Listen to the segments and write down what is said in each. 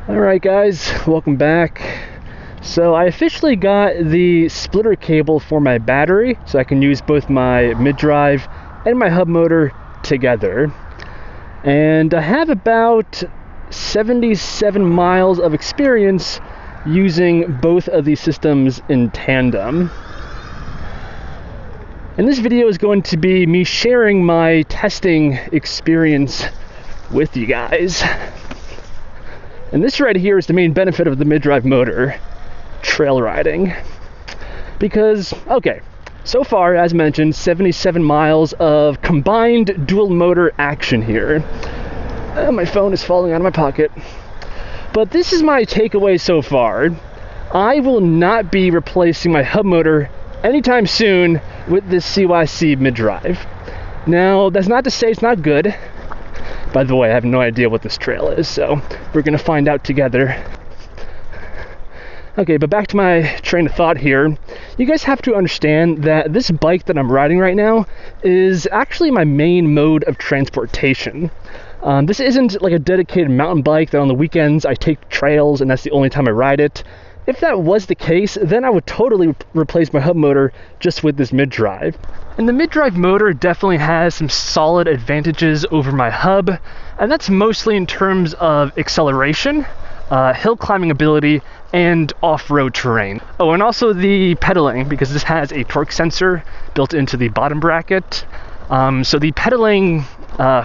Alright guys, welcome back. So I officially got the splitter cable for my battery so I can use both my mid-drive and my hub motor together. And I have about 77 miles of experience using both of these systems in tandem. And this video is going to be me sharing my testing experience with you guys. And this right here is the main benefit of the mid-drive motor, trail riding. Because, okay, so far, as mentioned, 77 miles of combined dual motor action here. My phone is falling out of my pocket. But this is my takeaway so far. I will not be replacing my hub motor anytime soon with this CYC mid-drive. Now, that's not to say it's not good. By the way, I have no idea what this trail is, so we're gonna find out together. Okay, but back to my train of thought here. You guys have to understand that this bike that I'm riding right now is actually my main mode of transportation. This isn't like a dedicated mountain bike that on the weekends I take trails and that's the only time I ride it. If that was the case, then I would totally replace my hub motor just with this mid-drive. And the mid-drive motor definitely has some solid advantages over my hub, and that's mostly in terms of acceleration, hill climbing ability, and off-road terrain. Oh, and also the pedaling, because this has a torque sensor built into the bottom bracket. So the pedaling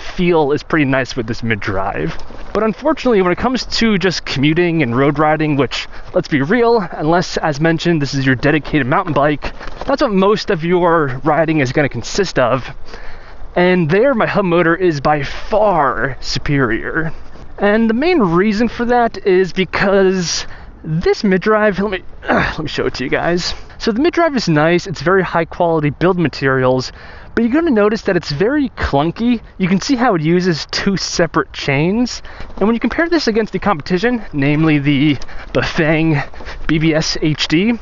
feel is pretty nice with this mid-drive. But unfortunately, when it comes to just commuting and road riding, which, let's be real, unless, as mentioned, this is your dedicated mountain bike, that's what most of your riding is going to consist of. And there, my hub motor is by far superior. And the main reason for that is because this mid-drive, let me show it to you guys. So the mid-drive is nice, it's very high quality build materials, but you're going to notice that it's very clunky. You can see how it uses two separate chains. And when you compare this against the competition, namely the Bafang bbshd,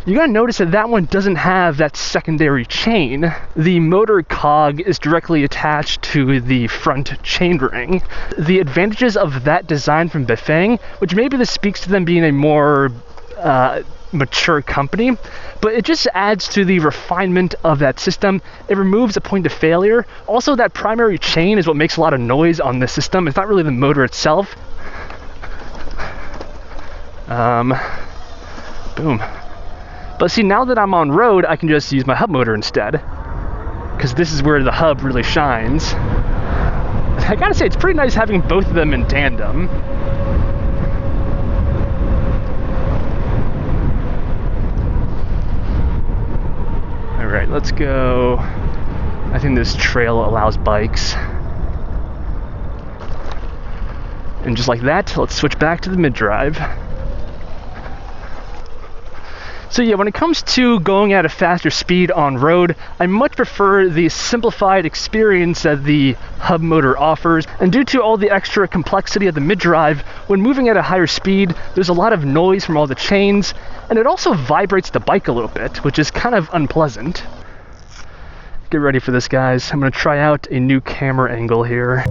you're going to notice that that one doesn't have that secondary chain. The motor cog is directly attached to the front chainring. The advantages of that design from Bafang, which maybe this speaks to them being a more mature company, but it just adds to the refinement of that system. It removes a point of failure. Also, that primary chain is what makes a lot of noise on this system. It's not really the motor itself. Boom. But see, now that I'm on road, I can just use my hub motor instead, because this is where the hub really shines. I gotta say, it's pretty nice having both of them in tandem. Alright, let's go. I think this trail allows bikes. And just like that, let's switch back to the mid-drive. So yeah, when it comes to going at a faster speed on road, I much prefer the simplified experience that the hub motor offers. And due to all the extra complexity of the mid-drive, when moving at a higher speed, there's a lot of noise from all the chains, and it also vibrates the bike a little bit, which is kind of unpleasant. Get ready for this, guys. I'm gonna try out a new camera angle here.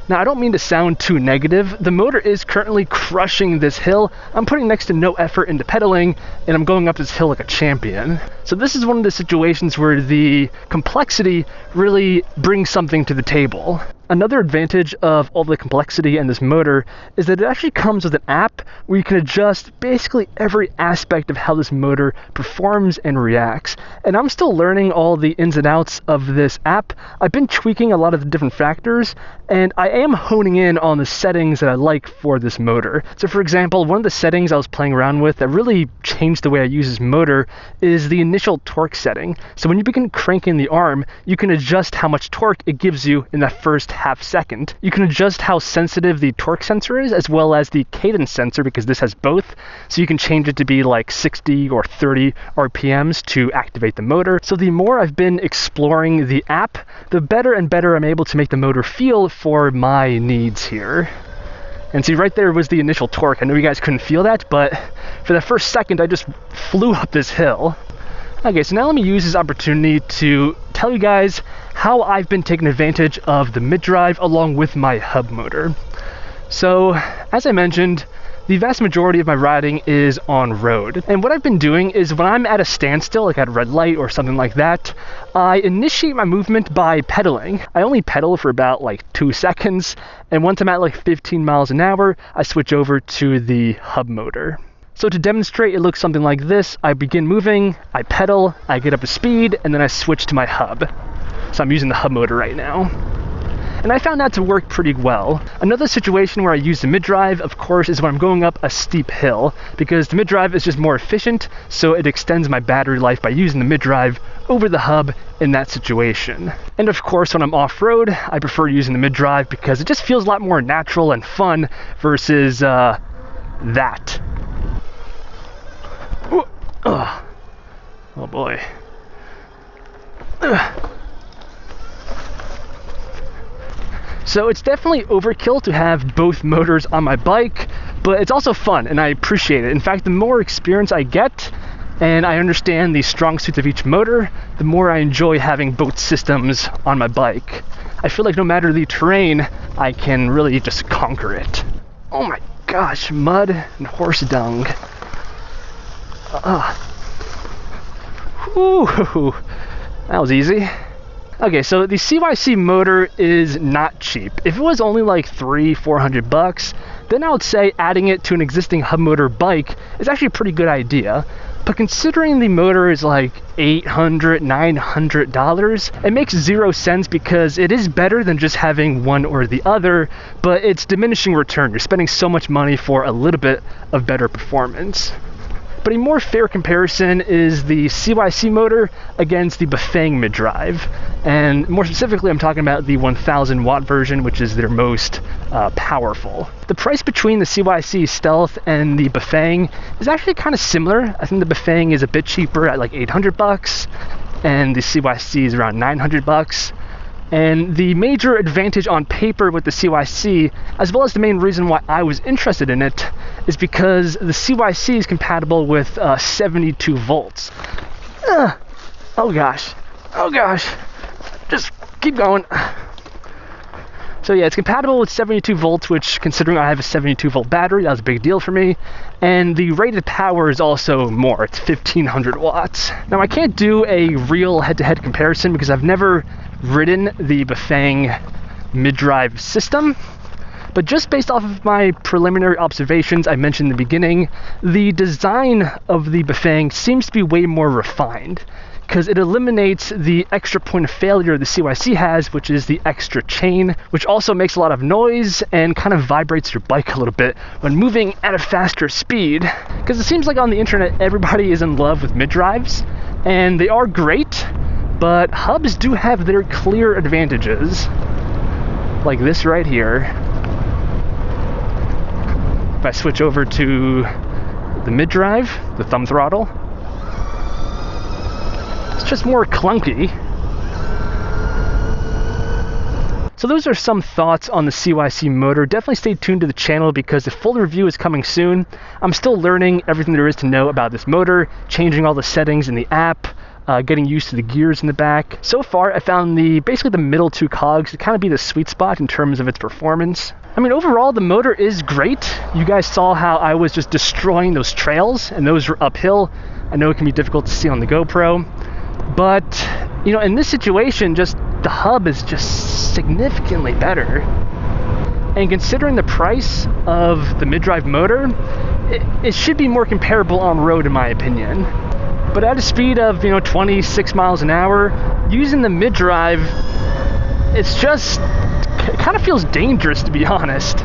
Now, I don't mean to sound too negative. The motor is currently crushing this hill. I'm putting next to no effort into pedaling, and I'm going up this hill like a champion. So this is one of the situations where the complexity really brings something to the table. Another advantage of all the complexity in this motor is that it actually comes with an app where you can adjust basically every aspect of how this motor performs and reacts. And I'm still learning all the ins and outs of this app. I've been tweaking a lot of the different factors, and I am honing in on the settings that I like for this motor. So for example, one of the settings I was playing around with that really changed the way I use this motor is the initial torque setting. So when you begin cranking the arm, you can adjust how much torque it gives you in that first half second. You can adjust how sensitive the torque sensor is, as well as the cadence sensor, because this has both. So you can change it to be like 60 or 30 RPMs to activate the motor. So the more I've been exploring the app, the better and better I'm able to make the motor feel for my needs here. And see, right there was the initial torque. I know you guys couldn't feel that, but for the first second, I just flew up this hill. Okay, so now let me use this opportunity to tell you guys how I've been taking advantage of the mid-drive along with my hub motor. So, as I mentioned, the vast majority of my riding is on road. And what I've been doing is when I'm at a standstill, like at a red light or something like that, I initiate my movement by pedaling. I only pedal for about like 2 seconds, and once I'm at like 15 miles an hour, I switch over to the hub motor. So to demonstrate, it looks something like this. I begin moving, I pedal, I get up to speed, and then I switch to my hub. So I'm using the hub motor right now. And I found that to work pretty well. Another situation where I use the mid-drive, of course, is when I'm going up a steep hill, because the mid-drive is just more efficient, so it extends my battery life by using the mid-drive over the hub in that situation. And of course, when I'm off-road, I prefer using the mid-drive because it just feels a lot more natural and fun versus that. Oh boy. So it's definitely overkill to have both motors on my bike, but it's also fun and I appreciate it. In fact, the more experience I get and I understand the strong suits of each motor, the more I enjoy having both systems on my bike. I feel like no matter the terrain, I can really just conquer it. Oh my gosh, mud and horse dung. Ooh, that was easy. Okay, so the CYC motor is not cheap. If it was only like $300-400 bucks, then I would say adding it to an existing hub motor bike is actually a pretty good idea. But considering the motor is like $800-900, it makes zero sense because it is better than just having one or the other, but it's diminishing return. You're spending so much money for a little bit of better performance. But a more fair comparison is the CYC motor against the Bafang mid-drive. And more specifically, I'm talking about the 1000 watt version, which is their most powerful. The price between the CYC Stealth and the Bafang is actually kind of similar. I think the Bafang is a bit cheaper at like 800 bucks, and the CYC is around 900 bucks. And the major advantage on paper with the CYC, as well as the main reason why I was interested in it, is because the CYC is compatible with 72 volts. Oh gosh, just keep going. So yeah, it's compatible with 72 volts, which, considering I have a 72 volt battery, that was a big deal for me. And the rated power is also more, it's 1500 watts. Now I can't do a real head-to-head comparison because I've never ridden the Bafang mid-drive system, but just based off of my preliminary observations I mentioned in the beginning, the design of the Bafang seems to be way more refined, because it eliminates the extra point of failure the CYC has, which is the extra chain, which also makes a lot of noise and kind of vibrates your bike a little bit when moving at a faster speed. Because it seems like on the internet everybody is in love with mid-drives, and they are great, but hubs do have their clear advantages, like this right here. If I switch over to the mid-drive, the thumb throttle, it's just more clunky. So those are some thoughts on the CYC motor. Definitely stay tuned to the channel because the full review is coming soon. I'm still learning everything there is to know about this motor, changing all the settings in the app, getting used to the gears in the back. So far, I found basically the middle two cogs to kind of be the sweet spot in terms of its performance. I mean, overall, the motor is great. You guys saw how I was just destroying those trails, and those were uphill. I know it can be difficult to see on the GoPro, but, you know, in this situation, just the hub is just significantly better. And considering the price of the mid-drive motor, it should be more comparable on road, in my opinion. But at a speed of, 26 miles an hour, using the mid-drive, it kind of feels dangerous, to be honest.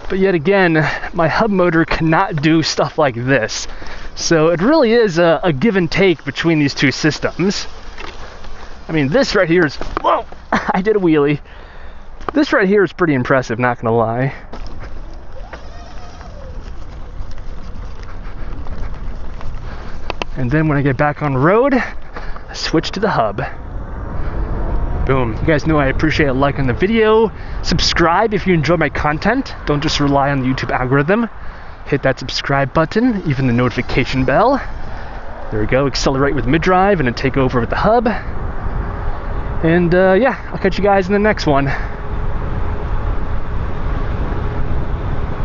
But yet again, my hub motor cannot do stuff like this. So it really is a give and take between these two systems. I mean, this right here is, whoa, I did a wheelie. This right here is pretty impressive, not gonna lie. And then when I get back on the road, I switch to the hub. Boom. You guys know I appreciate a like on the video. Subscribe if you enjoy my content. Don't just rely on the YouTube algorithm. Hit that subscribe button, even the notification bell. There we go. Accelerate with mid-drive and then take over with the hub. And yeah, I'll catch you guys in the next one.